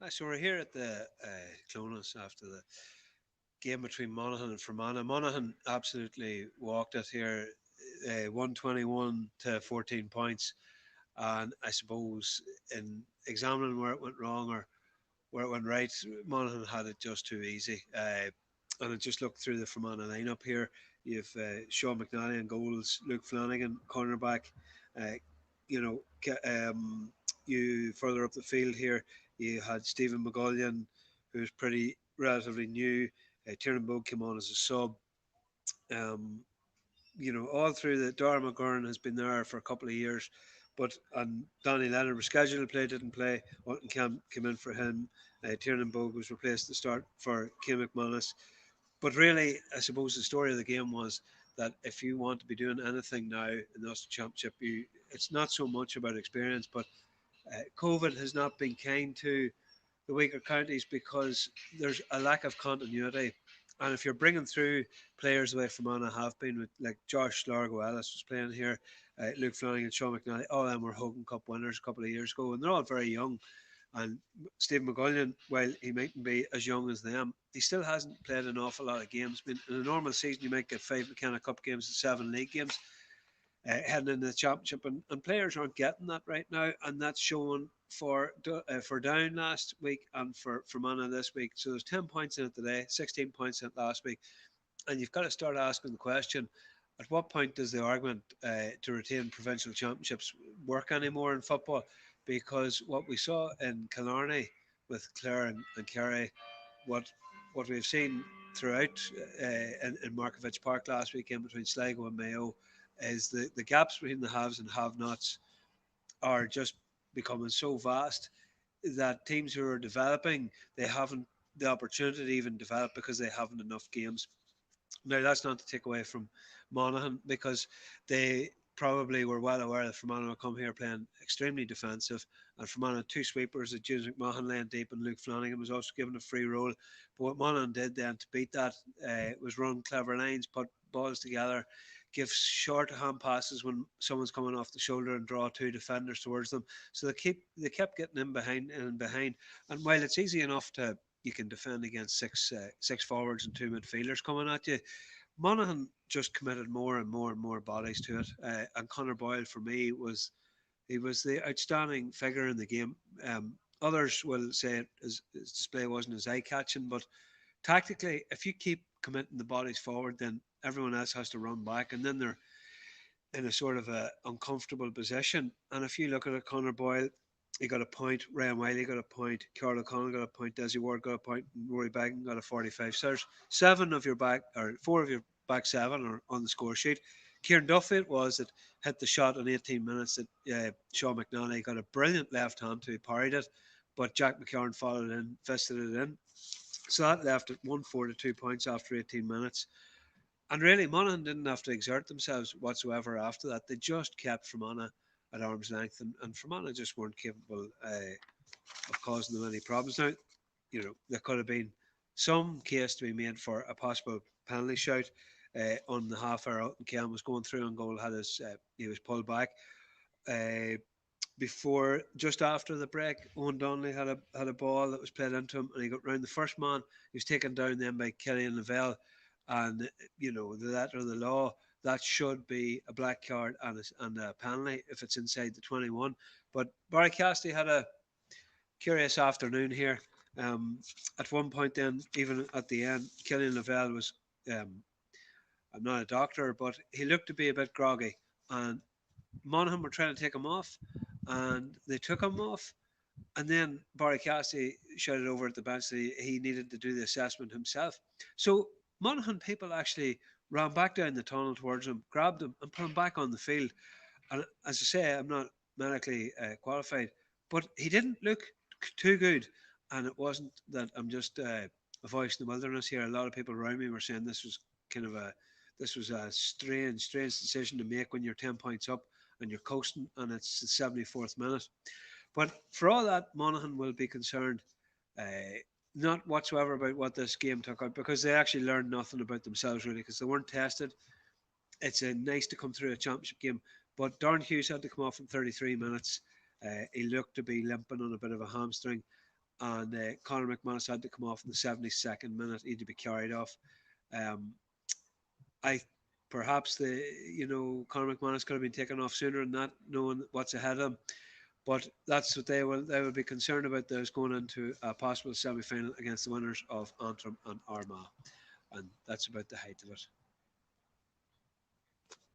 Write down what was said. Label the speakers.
Speaker 1: So we're here at the Clonus after the game between Monaghan and Fermanagh. Monaghan absolutely walked it here, 121 to 14 points. And I suppose in examining where it went wrong or where it went right, Monaghan had it just too easy. And I just looked through the Fermanagh lineup here. You've Sean McNally in goals, Luke Flanagan, cornerback. Uh, you know, you further up the field here, you had Stephen McGullion, who's pretty relatively new. Declan Bogue came on as a sub. Um, all through the Dara McGurn has been there for a couple of years, but and Danny Leonard was scheduled to play, didn't play. Walton came in for him. Tiernan Bogue was replaced to start for Kim McManus. But really, I suppose the story of the game was that if you want to be doing anything now in the Ulster Championship, it's not so much about experience, but COVID has not been kind to the weaker counties because there's a lack of continuity. And if you're bringing through players away from Anna have been with like Josh Largo Ellis was playing here, Luke Flanagan, Sean McNally, all of them were Hogan Cup winners a couple of years ago, and they're all very young. And Steve McGullion, while he mightn't be as young as them, he still hasn't played an awful lot of games. I mean, in a normal season, you might get 5 McKenna Cup games and 7 league games heading into the championship, and players aren't getting that right now, and that's shown for Down last week and for Mana this week. So there's 10 points in it today, 16 points in it last week, and you've got to start asking the question: at what point does the argument to retain provincial championships work anymore in football? Because what we saw in Killarney with Clare and Kerry, what what we've seen throughout in Markovich Park last weekend between Sligo and Mayo is the gaps between the haves and have-nots are just becoming so vast that teams who are developing, they haven't the opportunity to even develop because they haven't enough games. Now that's not to take away from Monaghan because they probably were well aware that Fermanagh would come here playing extremely defensive, and Fermanagh had two sweepers that James McMahon laying deep, and Luke Flanagan was also given a free roll. But what Monaghan did then to beat that was run clever lines, put balls together, give short hand passes when someone's coming off the shoulder, and draw two defenders towards them. So they kept getting in behind and behind. And while it's easy enough to you can defend against six forwards and two midfielders coming at you, Monaghan just committed more and more and more bodies to it. And Conor Boyle for me was the outstanding figure in the game. Others will say his display wasn't as eye catching, but tactically, if you keep committing the bodies forward, then everyone else has to run back, and then they're in a sort of a uncomfortable position. And if you look at it, Conor Boyle, he got a point. Ryan Wiley got a point. Carl O'Connell got a point. Desi Ward got a point. And Rory Beggan got a 45. So there's seven of your back, or four of your back seven are on the score sheet. Kieran Duffy it was that hit the shot in 18 minutes that Sean McNally got a brilliant left hand to, he parried it, but Jack McCarron followed in, fisted it in. So that left it 1-4 to 2 points after 18 minutes. And really, Monaghan didn't have to exert themselves whatsoever after that. They just kept Fermanagh at arm's length, and Fermanagh just weren't capable of causing them any problems. Now, there could have been some case to be made for a possible penalty shout on the half hour out, and Cam was going through and goal he was pulled back. Uh, Before, just after the break, Owen Donnelly had a ball that was played into him, and he got round the first man. He was taken down then by Killian Lavelle, and the letter of the law that should be a black card and a penalty if it's inside the 21. But Barry Cassidy had a curious afternoon here. At one point, then even at the end, Killian Lavelle was. I'm not a doctor, but he looked to be a bit groggy, and Monaghan were trying to take him off, and they took him off. And then Barry Cassidy shouted over at the bench that he needed to do the assessment himself. So Monaghan people actually ran back down the tunnel towards him, grabbed him, and put him back on the field. And as I say, I'm not medically qualified, but he didn't look too good. And it wasn't that I'm just a voice in the wilderness here. A lot of people around me were saying this was a strange decision to make when you're 10 points up and you're coasting, and it's the 74th minute. But for all that, Monaghan will be concerned, uh, not whatsoever about what this game took out, because they actually learned nothing about themselves really, because they weren't tested. It's nice to come through a championship game, but Darren Hughes had to come off in 33 minutes. He looked to be limping on a bit of a hamstring. and Conor McManus had to come off in the 72nd minute. He had to be carried off. Um, I perhaps the Conor McManus could have been taken off sooner than that, knowing what's ahead of him. But that's what they will be concerned about. Those going into a possible semi final against the winners of Antrim and Armagh, and that's about the height of it.